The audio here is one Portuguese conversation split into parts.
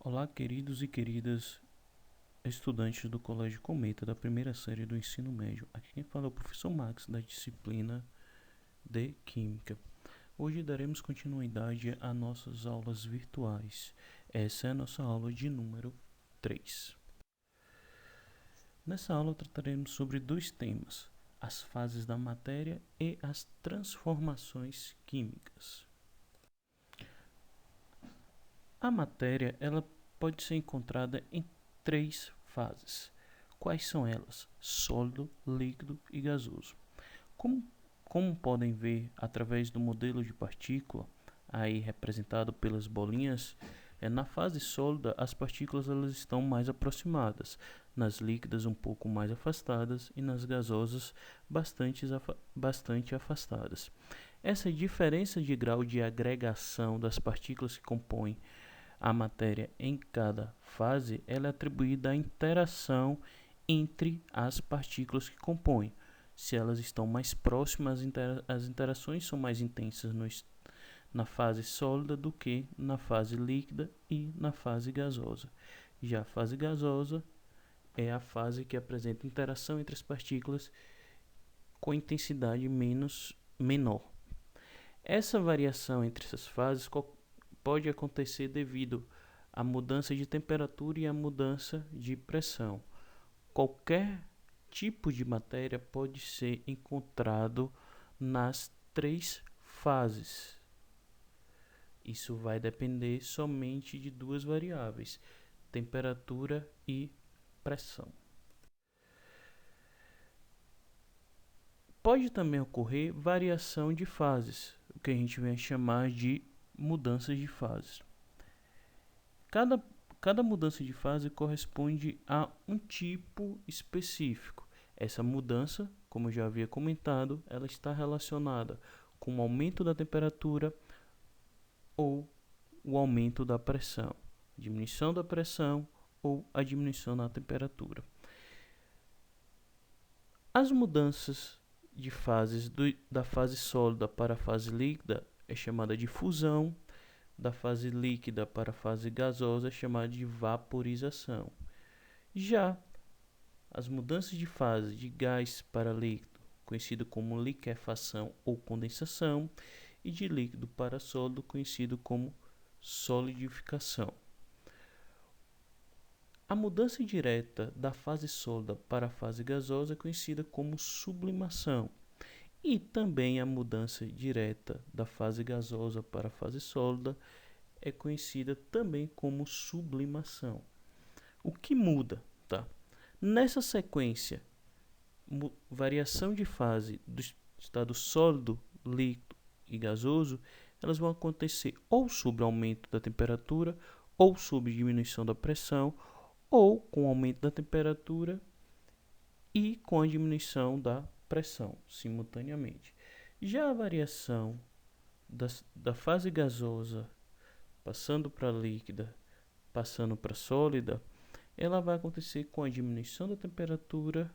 Olá, queridos e queridas estudantes do Colégio Cometa da primeira série do ensino médio. Aqui quem fala é o professor Max, da disciplina de Química. Hoje daremos continuidade a nossas aulas virtuais. Essa é a nossa aula de número 3. Nessa aula trataremos sobre dois temas: as fases da matéria e as transformações químicas. A matéria ela pode ser encontrada em três fases. Quais são elas? Sólido, líquido e gasoso. Como, como podem ver através do modelo de partícula, aí representado pelas bolinhas, na fase sólida as partículas elas estão mais aproximadas, nas líquidas um pouco mais afastadas e nas gasosas bastante afastadas. Essa diferença de grau de agregação das partículas que compõem a matéria em cada fase ela é atribuída à interação entre as partículas que compõem. Se elas estão mais próximas, as interações são mais intensas na fase sólida do que na fase líquida e na fase gasosa. Já a fase gasosa é a fase que apresenta interação entre as partículas com intensidade menor. Essa variação entre essas fases pode acontecer devido à mudança de temperatura e à mudança de pressão. Qualquer tipo de matéria pode ser encontrado nas três fases. Isso vai depender somente de duas variáveis: temperatura e pressão. Pode também ocorrer variação de fases, o que a gente vai chamar de mudanças de fases. Cada mudança de fase corresponde a um tipo específico. Essa mudança, como eu já havia comentado, ela está relacionada com o aumento da temperatura ou o aumento da pressão, diminuição da pressão ou a diminuição da temperatura. As mudanças de fases da fase sólida para a fase líquida é chamada de fusão, da fase líquida para a fase gasosa é chamada de vaporização. Já as mudanças de fase de gás para líquido, conhecido como liquefação ou condensação, e de líquido para sólido, conhecido como solidificação. A mudança direta da fase sólida para a fase gasosa é conhecida como sublimação. E também a mudança direta da fase gasosa para a fase sólida é conhecida também como sublimação. O que muda, tá? Nessa sequência, variação de fase do estado sólido, líquido e gasoso, elas vão acontecer ou sob aumento da temperatura, ou sob diminuição da pressão, ou com aumento da temperatura e com a diminuição da pressão, simultaneamente. Já a variação da fase gasosa, passando para líquida, passando para sólida, ela vai acontecer com a diminuição da temperatura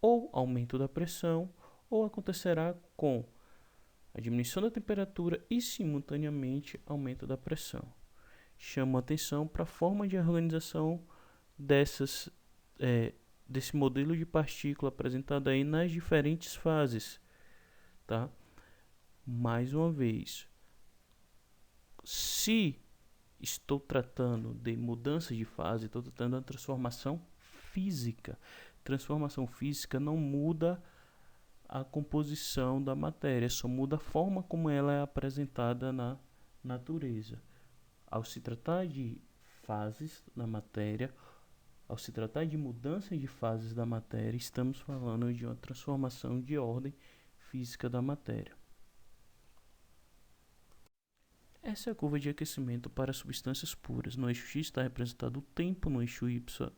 ou aumento da pressão, ou acontecerá com a diminuição da temperatura e simultaneamente aumento da pressão. Chamo a atenção para a forma de organização desse modelo de partícula apresentado aí nas diferentes fases, tá? Mais uma vez, se estou tratando de mudança de fase, estou tratando de transformação física. Transformação física não muda a composição da matéria, só muda a forma como ela é apresentada na natureza. Ao se tratar de fases da matéria, ao se tratar de mudança de fases da matéria, estamos falando de uma transformação de ordem física da matéria. Essa é a curva de aquecimento para substâncias puras. No eixo X está representado o tempo, no eixo Y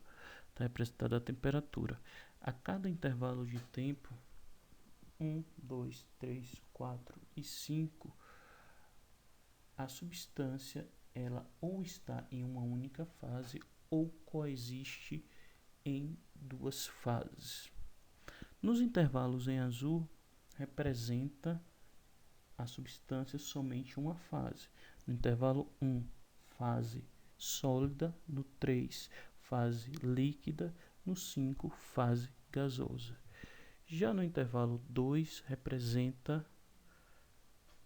está representada a temperatura. A cada intervalo de tempo, 1, 2, 3, 4 e 5, a substância ela ou está em uma única fase ou coexiste em duas fases. Nos intervalos em azul, representa a substância somente uma fase. No intervalo 1, fase sólida, no 3, fase líquida, no 5, fase gasosa. Já no intervalo 2, representa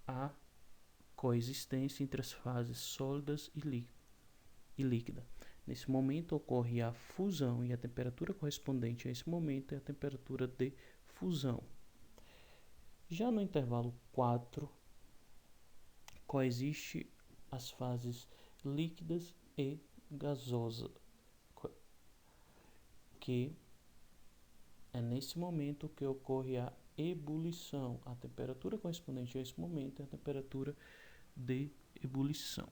a coexistência entre as fases sólidas e líquida. Nesse momento ocorre a fusão e a temperatura correspondente a esse momento é a temperatura de fusão. Já no intervalo 4, coexiste as fases líquidas e gasosa, que é nesse momento que ocorre a ebulição. A temperatura correspondente a esse momento é a temperatura de ebulição.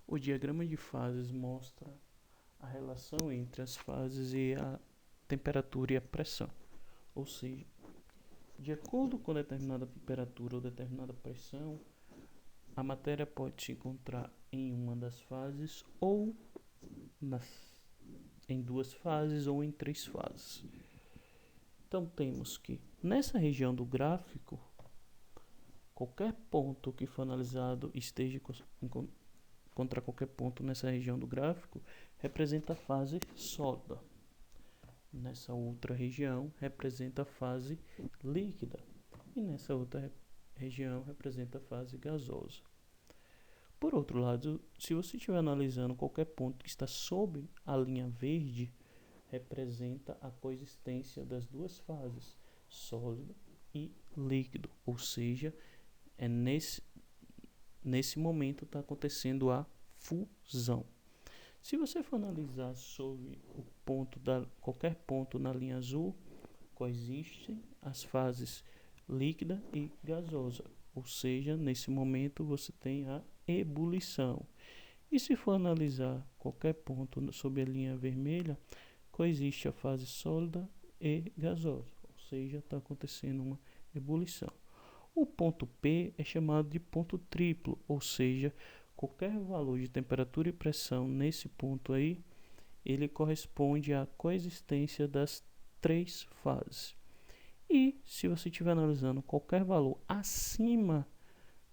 O diagrama de fases mostra a relação entre as fases e a temperatura e a pressão. Ou seja, de acordo com determinada temperatura ou determinada pressão, a matéria pode se encontrar em uma das fases ou em 2 fases ou em 3 fases. Então temos que nessa região do gráfico, qualquer ponto que for analisado esteja contra qualquer ponto nessa região do gráfico representa a fase sólida. Nessa outra região representa a fase líquida e nessa outra região representa a fase gasosa. Por outro lado, se você estiver analisando qualquer ponto que está sob a linha verde, representa a coexistência das 2 fases, sólido e líquido, ou seja, é nesse momento está acontecendo a fusão. Se você for analisar sobre o ponto qualquer ponto na linha azul, coexistem as fases líquida e gasosa, ou seja, nesse momento você tem a ebulição. E se for analisar qualquer ponto sob a linha vermelha, coexiste a fase sólida e gasosa, ou seja, está acontecendo uma ebulição. O ponto P é chamado de ponto triplo, ou seja, qualquer valor de temperatura e pressão nesse ponto aí, ele corresponde à coexistência das 3 fases. E se você estiver analisando qualquer valor acima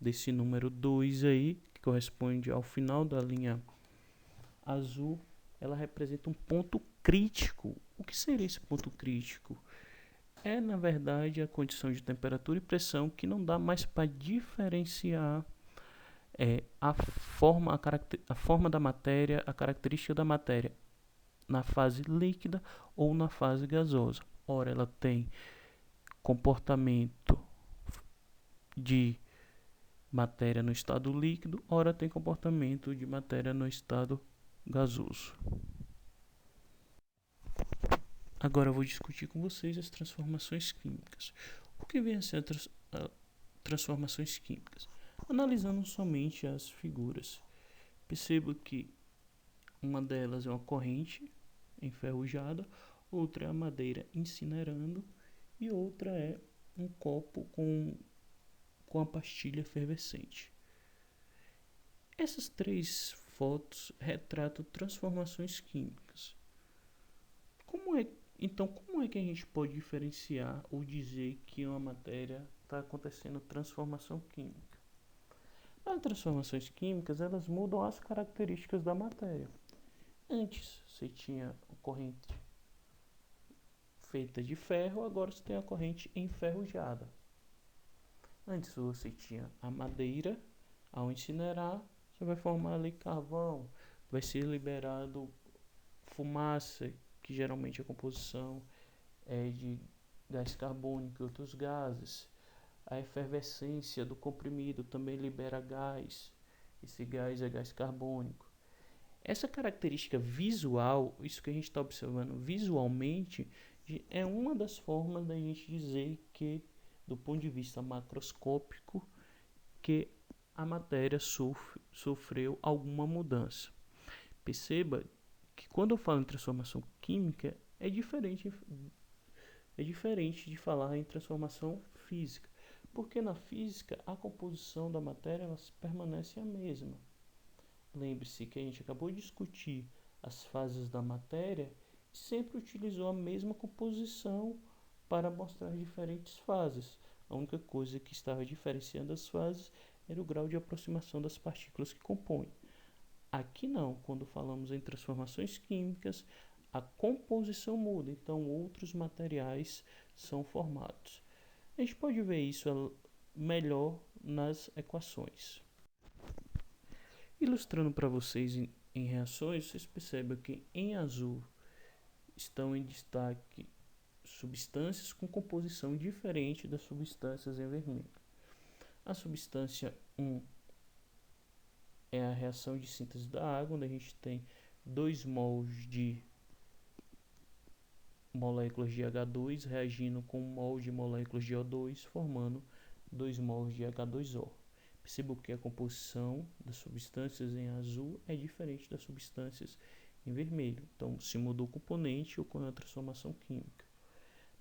desse número 2 aí, que corresponde ao final da linha azul, ela representa um ponto crítico. O que seria esse ponto crítico? É, na verdade, a condição de temperatura e pressão que não dá mais para diferenciar a forma da matéria, a característica da matéria na fase líquida ou na fase gasosa. Ora, ela tem comportamento de matéria no estado líquido, ora tem comportamento de matéria no estado gasoso. Agora eu vou discutir com vocês as transformações químicas. O que vem a ser transformações químicas? Analisando somente as figuras, perceba que uma delas é uma corrente enferrujada, outra é a madeira incinerando e outra é um copo com a pastilha efervescente. Essas 3 fotos retratam transformações químicas. Como é que a gente pode diferenciar ou dizer que uma matéria está acontecendo transformação química? As transformações químicas, elas mudam as características da matéria. Antes você tinha a corrente feita de ferro, agora você tem a corrente enferrujada. Antes você tinha a madeira, ao incinerar, você vai formar ali carvão, vai ser liberado fumaça, que geralmente a composição é de gás carbônico e outros gases. A efervescência do comprimido também libera gás. Esse gás é gás carbônico. Essa característica visual, isso que a gente está observando visualmente, é uma das formas da gente dizer que, do ponto de vista macroscópico, que a matéria sofreu alguma mudança. Perceba que quando eu falo em transformação química, é diferente de falar em transformação física, porque na física a composição da matéria ela permanece a mesma. Lembre-se que a gente acabou de discutir as fases da matéria e sempre utilizou a mesma composição para mostrar as diferentes fases. A única coisa que estava diferenciando as fases era o grau de aproximação das partículas que compõem. Aqui não, quando falamos em transformações químicas, a composição muda, então outros materiais são formados. A gente pode ver isso melhor nas equações. Ilustrando para vocês em reações, vocês percebem que em azul estão em destaque substâncias com composição diferente das substâncias em vermelho. A substância 1 é a reação de síntese da água, onde a gente tem 2 mols de moléculas de H2 reagindo com 1 mol de moléculas de O2, formando 2 mols de H2O. Perceba que a composição das substâncias em azul é diferente das substâncias em vermelho. Então, se mudou o componente, ocorreu a transformação química.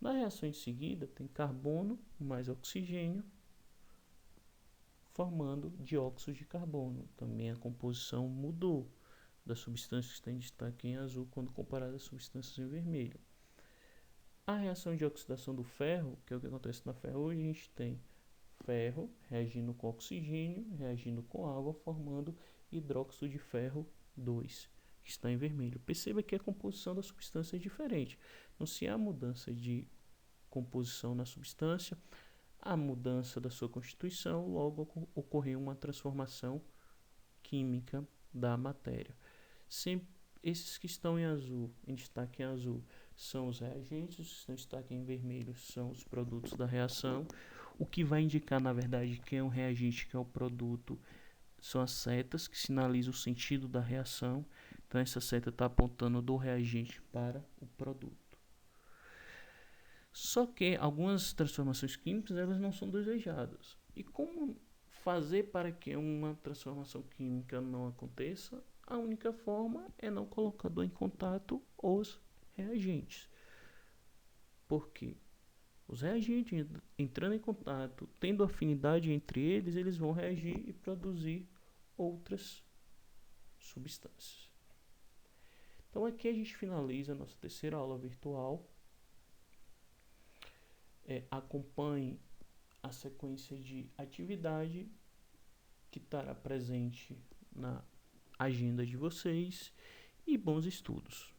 Na reação em seguida, tem carbono mais oxigênio, formando dióxido de carbono. Também a composição mudou das substâncias que estão em destaque em azul quando comparada às substâncias em vermelho. A reação de oxidação do ferro, que é o que acontece na ferrugem, a gente tem ferro reagindo com oxigênio, reagindo com água, formando hidróxido de ferro 2, que está em vermelho. Perceba que a composição da substância é diferente. Então, se há mudança de composição na substância, a mudança da sua constituição, logo ocorreu uma transformação química da matéria. Sempre esses que estão em azul, em destaque em azul, são os reagentes, os que estão em destaque em vermelho são os produtos da reação. O que vai indicar, na verdade, quem é um reagente, quem é o produto, são as setas que sinalizam o sentido da reação. Então, essa seta está apontando do reagente para o produto. Só que algumas transformações químicas elas não são desejadas. E como fazer para que uma transformação química não aconteça? A única forma é não colocando em contato os reagentes. Porque os reagentes entrando em contato, tendo afinidade entre eles, eles vão reagir e produzir outras substâncias. Então aqui a gente finaliza a nossa terceira aula virtual. Acompanhe a sequência de atividade que estará presente na agenda de vocês e bons estudos.